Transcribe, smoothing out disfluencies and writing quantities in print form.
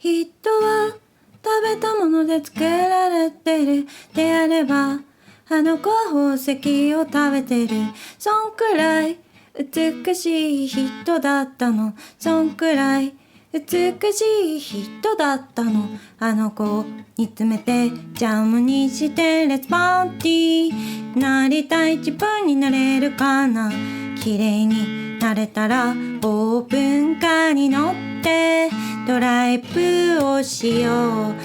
人は食べたもので作られてるであれば、あの子は宝石を食べてる。そんくらい美しい人だったの。そんくらい美しい人だったの。あの子を煮詰めてジャムにしてレッツパーティー。なりたい自分になれるかな。綺麗になれたらオープンカーに乗ってドライブをしよう。